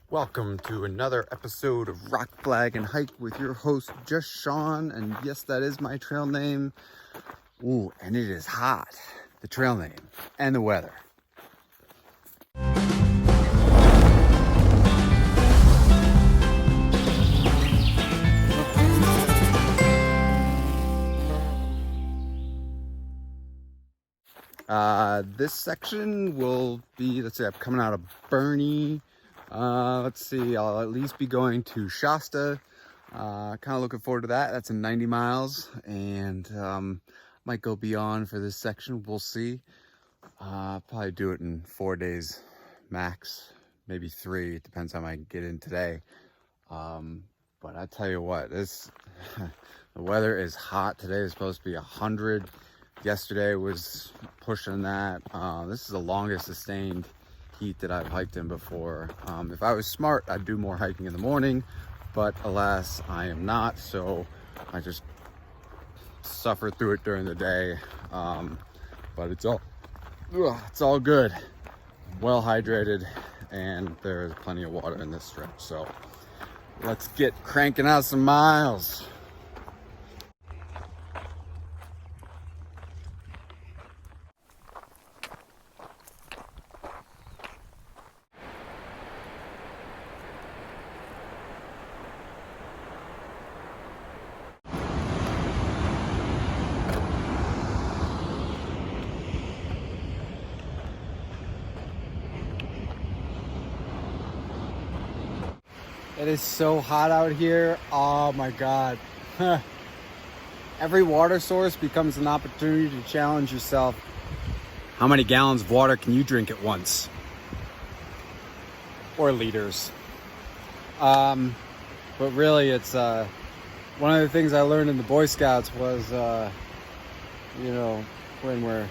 Welcome to another episode of Rock Flag and Hike with your host, Just Sean. And yes, that is my trail name. Ooh, and it is hot. The trail name and the weather. This section will be, let's see, I'm coming out of Burney. Let's see, I'll at least be going to Shasta. Kind of looking forward to that. That's in 90 miles and might go beyond for this section. We'll see. Probably do it in 4 days max, maybe 3. It depends how I get in today. But I tell you what, this the weather is hot. Today is supposed to be 100. Yesterday was pushing that. This is the longest sustained heat that I've hiked in before. If I was smart, I'd do more hiking in the morning, but alas, I am not. So I just suffer through it during the day. But it's all good. Well hydrated, and there is plenty of water in this stretch. So let's get cranking out some miles. It is so hot out here. Oh my God. Every water source becomes an opportunity to challenge yourself. How many gallons of water can you drink at once? Or liters. But really it's one of the things I learned in the Boy Scouts was when we're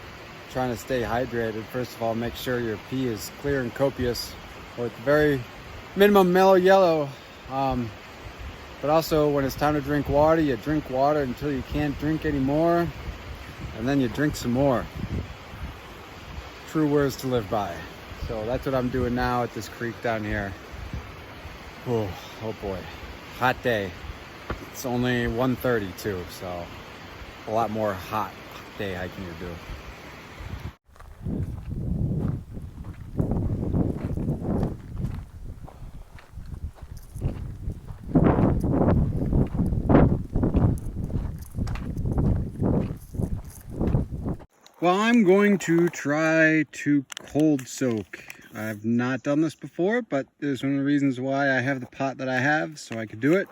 trying to stay hydrated, first of all, make sure your pee is clear and copious, or at the very minimum mellow yellow. But also when it's time to drink water, you drink water until you can't drink anymore, and then you drink some more. True words to live by. So that's what I'm doing now at this creek down here. Oh boy, hot day. It's only 1:30 too, so a lot more hot day hiking to do. Well, I'm going to try to cold soak. I've not done this before, but there's one of the reasons why I have the pot that I have, so I could do it.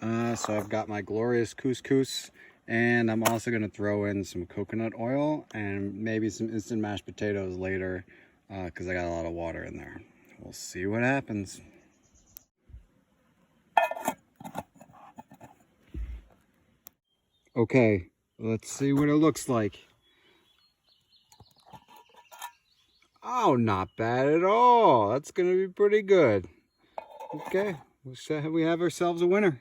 So I've got my glorious couscous, and I'm also going to throw in some coconut oil and maybe some instant mashed potatoes later, because I got a lot of water in there. We'll see what happens. Okay, let's see what it looks like. Oh, not bad at all. That's going to be pretty good. Okay, we have ourselves a winner.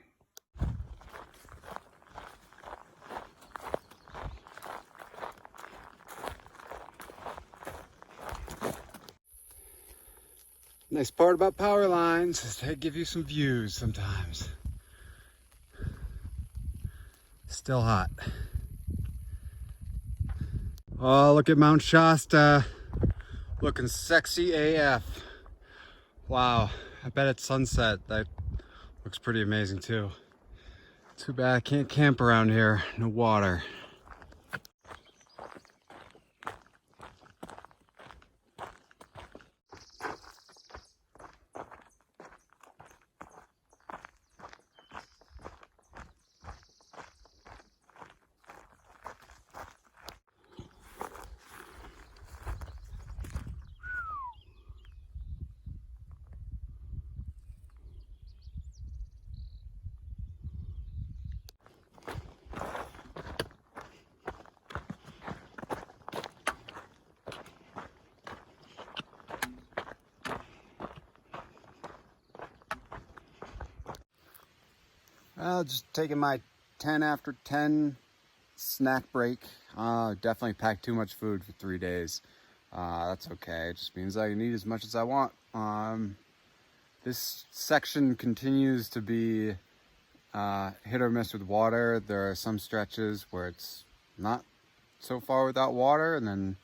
Nice part about power lines is they give you some views sometimes. Still hot. Oh, look at Mount Shasta. Looking sexy AF. Wow, I bet at sunset that looks pretty amazing too. Too bad I can't camp around here. No water. Just taking my 10 after 10 snack break. Definitely packed too much food for 3 days. That's okay. It just means I can eat as much as I want. This section continues to be hit or miss with water. There are some stretches where it's not so far without water, and then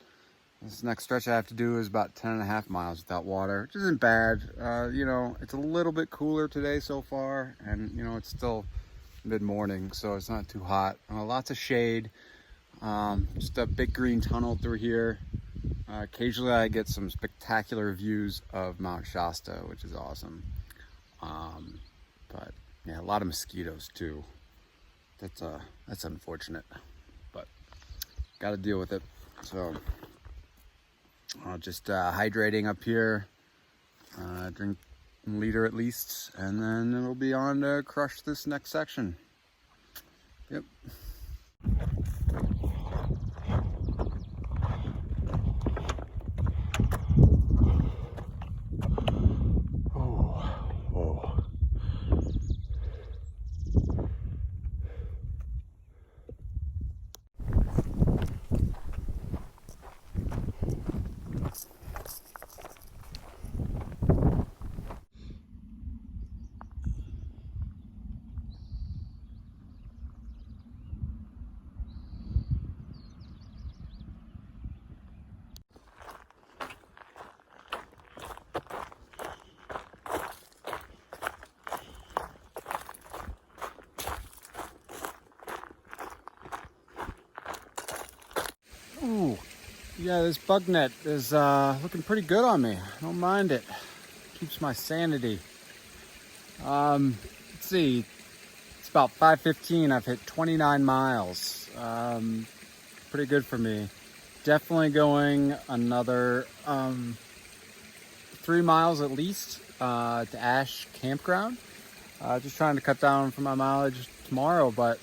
this next stretch I have to do is about 10.5 miles without water, which isn't bad. You know, it's a little bit cooler today so far, and you know, it's still mid-morning, so it's not too hot. Lots of shade. Just a big green tunnel through here. Occasionally I get some spectacular views of Mount Shasta, which is awesome. But yeah, a lot of mosquitoes too. That's unfortunate, but got to deal with it. So just hydrating up here, drink a liter at least, and then it'll be on to crush this next section. Yep. Ooh, yeah, this bug net is looking pretty good on me. I don't mind it. Keeps my sanity. Let's see. It's about 5:15. I've hit 29 miles. Pretty good for me. Definitely going another 3 miles at least to Ash Campground. Just trying to cut down for my mileage tomorrow, but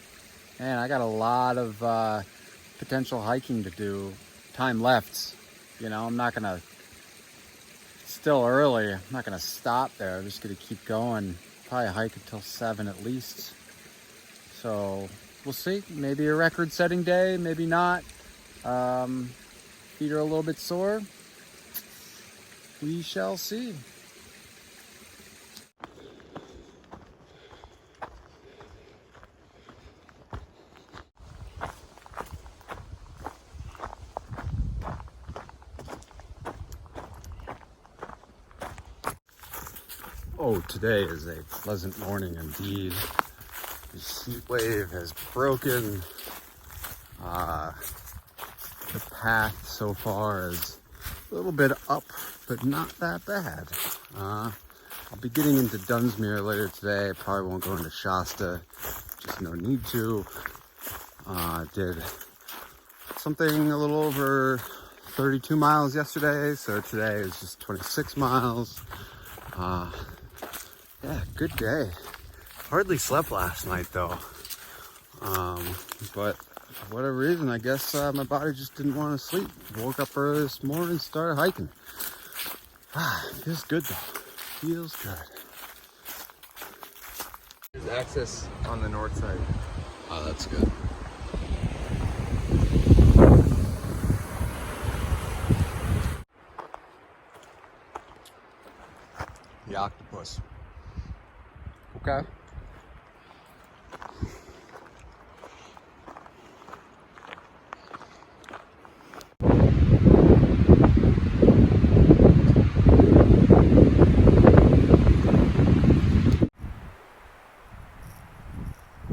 man, I got a lot of potential hiking to do. Time left, you know. I'm not gonna, still early, I'm not gonna stop there. I'm just gonna keep going, probably hike until 7 at least. So we'll see. Maybe a record setting day, maybe not. Feet are a little bit sore. We shall see. Oh, today is a pleasant morning indeed. The heat wave has broken. The path so far is a little bit up, but not that bad. I'll be getting into Dunsmuir later today. I probably won't go into Shasta, just no need to. Did something a little over 32 miles yesterday, so today is just 26 miles. Yeah, good day. Hardly slept last night though. But for whatever reason, I guess my body just didn't want to sleep. Woke up early this morning and started hiking. Feels good though. Feels good. There's access on the north side. Oh, that's good. The octopus. Okay.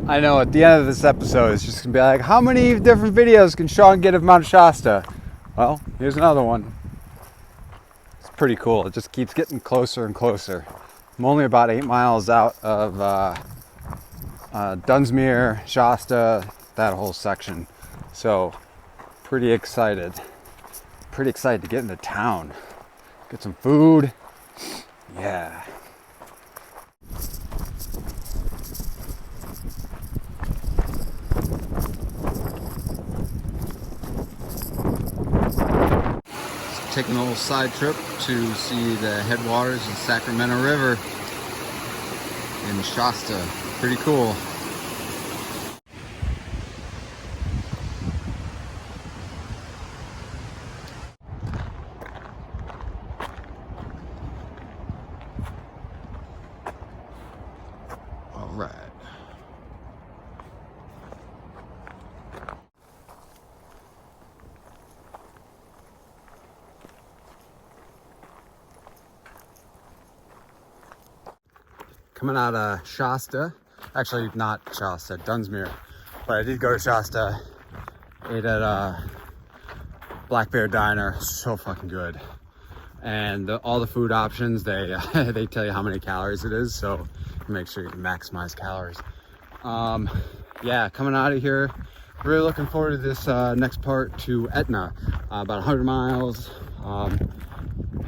I know at the end of this episode it's just gonna be like, how many different videos can Sean get of Mount Shasta? Well, here's another one. It's pretty cool. It just keeps getting closer and closer. I'm only about 8 miles out of Dunsmuir, Shasta, that whole section. So pretty excited. Pretty excited to get into town. Get some food. Yeah. Taking a little side trip to see the headwaters of the Sacramento River in Shasta. Pretty cool. right. Coming out of Shasta, actually not Shasta, Dunsmuir, but I did go to Shasta, ate at Black Bear Diner, so fucking good. And all the food options, they they tell you how many calories it is, so make sure you can maximize calories. Yeah, coming out of here, really looking forward to this next part to Etna, about 100 miles.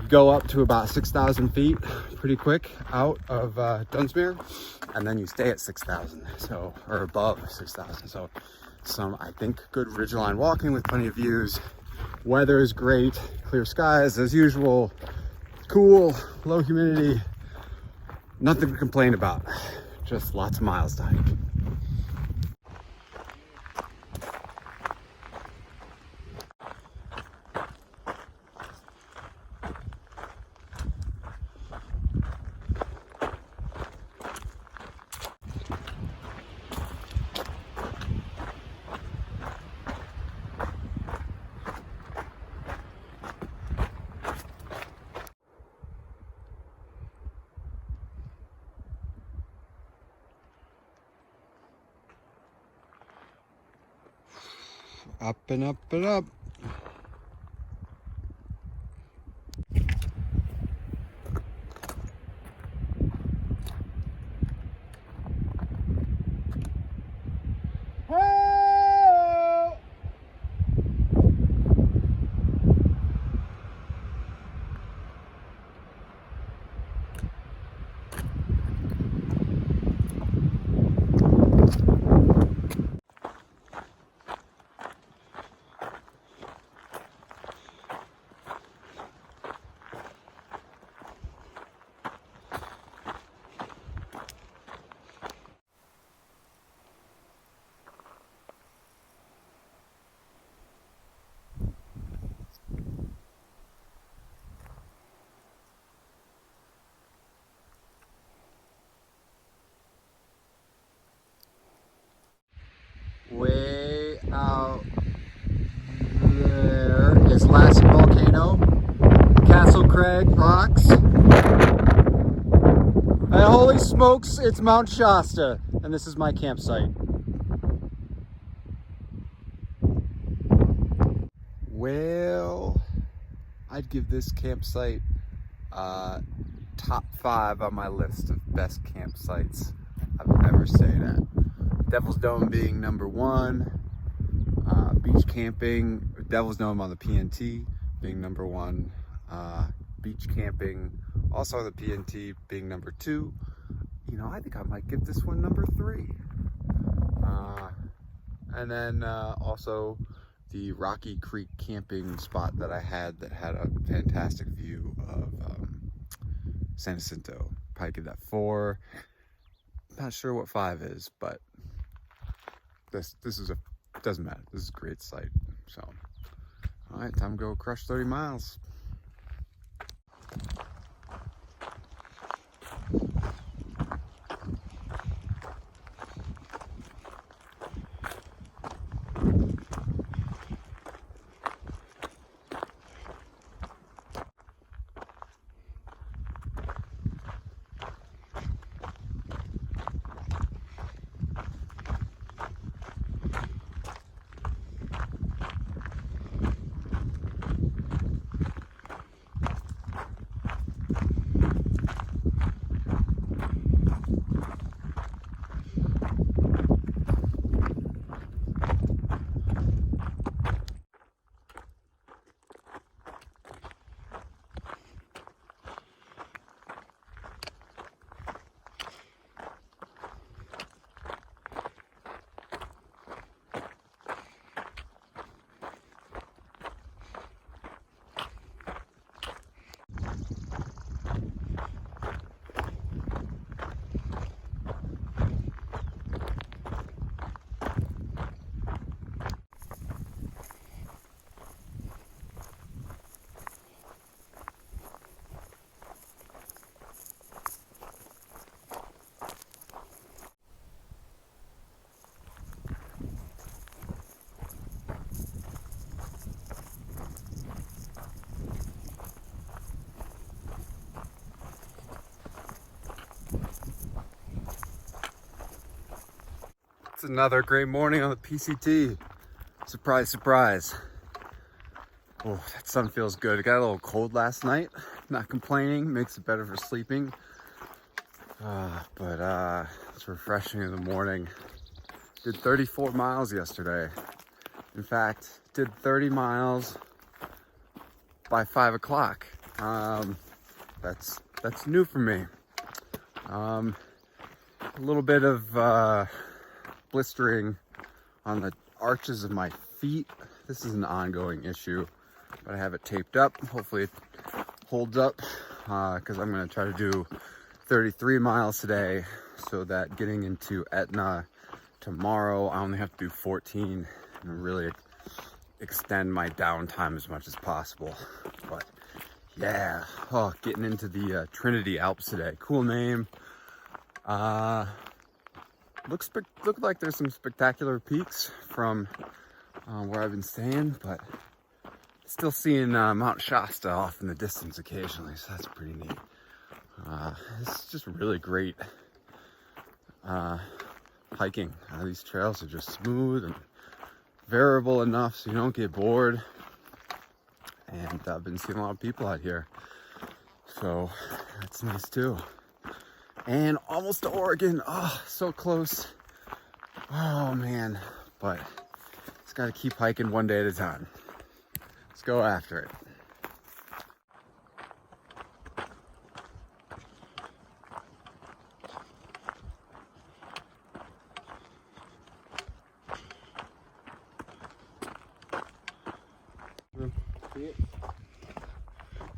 Go up to about 6,000 feet pretty quick out of Dunsmuir, and then you stay at 6,000, so, or above 6,000. So some, I think, good ridgeline walking with plenty of views. Weather is great, clear skies as usual, cool, low humidity, nothing to complain about, just lots of miles to hike. Up and up and up. Way out there is Lassie Volcano, Castle Craig Rocks, and holy smokes, it's Mount Shasta, and this is my campsite. Well, I'd give this campsite top 5 on my list of best campsites I've ever stayed at. Devil's Dome being number 1, beach camping, Devil's Dome on the PNT being number 1, beach camping also on the PNT being number 2. You know, I think I might give this one number 3. And then also the Rocky Creek camping spot that I had that had a fantastic view of San Jacinto. Probably give that 4. Not sure what 5 is, but this is a, doesn't matter. This is a great site. So, all right, time to go crush 30 miles. It's another great morning on the PCT. Surprise, surprise. Oh, that sun feels good. It got a little cold last night. Not complaining, makes it better for sleeping. But it's refreshing in the morning. Did 34 miles yesterday. In fact, did 30 miles by 5 o'clock. That's new for me. A little bit of blistering on the arches of my feet. This is an ongoing issue, but I have it taped up. Hopefully it holds up because I'm going to try to do 33 miles today so that getting into Etna tomorrow, I only have to do 14 and really extend my downtime as much as possible. But yeah, getting into the Trinity Alps today. Cool name. Look like there's some spectacular peaks from where I've been staying, but still seeing Mount Shasta off in the distance occasionally, so that's pretty neat. It's just really great hiking. These trails are just smooth and variable enough so you don't get bored. And I've been seeing a lot of people out here, so that's nice too. And almost to Oregon. Oh, so close. Oh man, but just gotta keep hiking one day at a time. Let's go after it.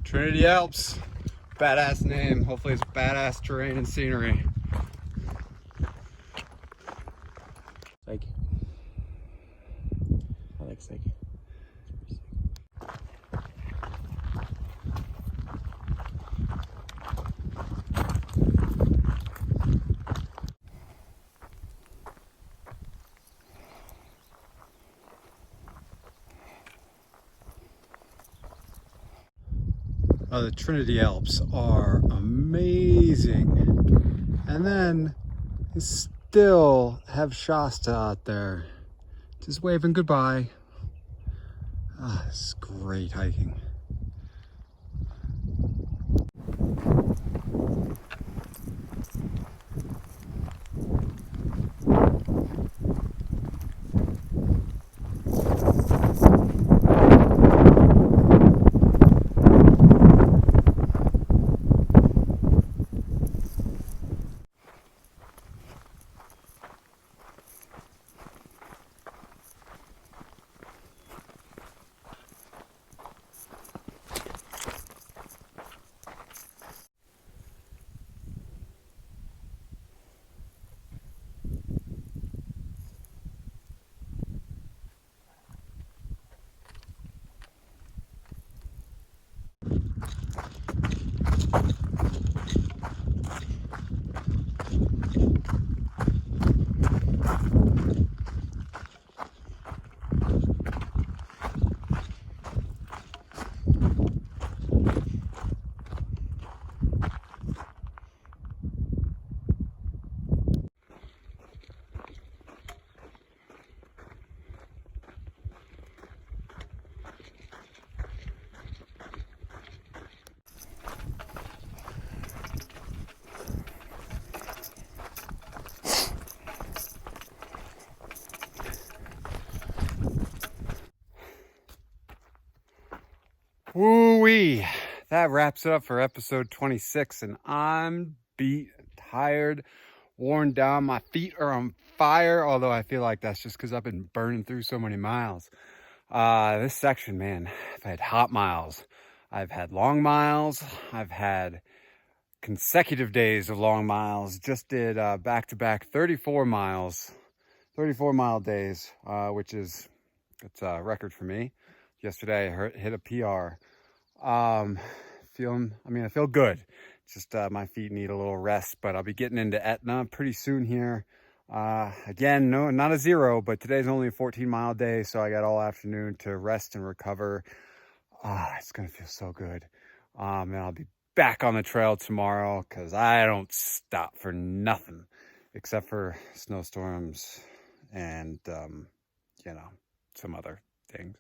Trinity Alps, badass name. Hopefully it's badass terrain and scenery. Psych. I like psych. The Trinity Alps are amazing. And then you still have Shasta out there just waving goodbye. This is great hiking. Woo-wee! That wraps it up for episode 26, and I'm beat, tired, worn down. My feet are on fire, although I feel like that's just because I've been burning through so many miles. This section, man, I've had hot miles. I've had long miles. I've had consecutive days of long miles. Just did back-to-back 34 miles, 34-mile days, which is, it's a record for me. Yesterday I hit a PR. I feel good. Just my feet need a little rest, but I'll be getting into Etna pretty soon here. Again, no, not a zero, but today's only a 14-mile day, so I got all afternoon to rest and recover. It's gonna feel so good. And I'll be back on the trail tomorrow because I don't stop for nothing except for snowstorms and, you know, some other things.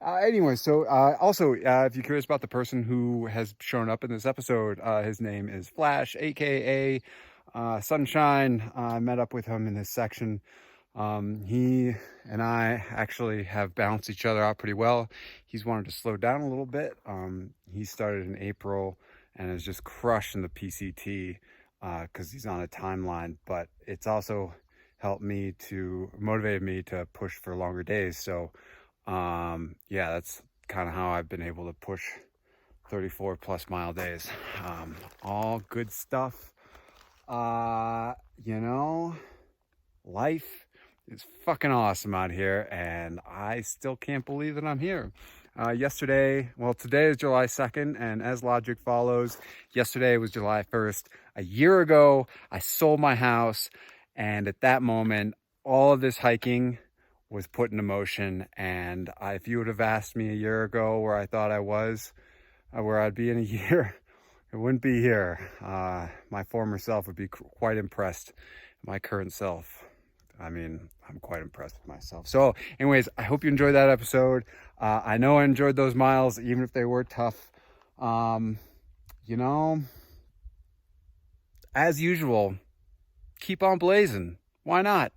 Anyway, so also, if you're curious about the person who has shown up in this episode, his name is Flash, aka Sunshine. I met up with him in this section. He and I actually have balanced each other out pretty well. He's wanted to slow down a little bit. He started in April and is just crushing the PCT because he's on a timeline, but it's also helped me to motivate me to push for longer days. So yeah, that's kind of how I've been able to push 34 plus mile days. All good stuff. You know, life is fucking awesome out here, and I still can't believe that I'm here. Today is July 2nd, and as logic follows, yesterday was July 1st. A year ago, I sold my house, and at that moment, all of this hiking was put into motion. And if you would have asked me a year ago where I thought I was, where I'd be in a year, I wouldn't be here. My former self would be quite impressed. My current self, I mean, I'm quite impressed with myself. So anyways, I hope you enjoyed that episode. I know I enjoyed those miles, even if they were tough. You know, as usual, keep on blazing. Why not?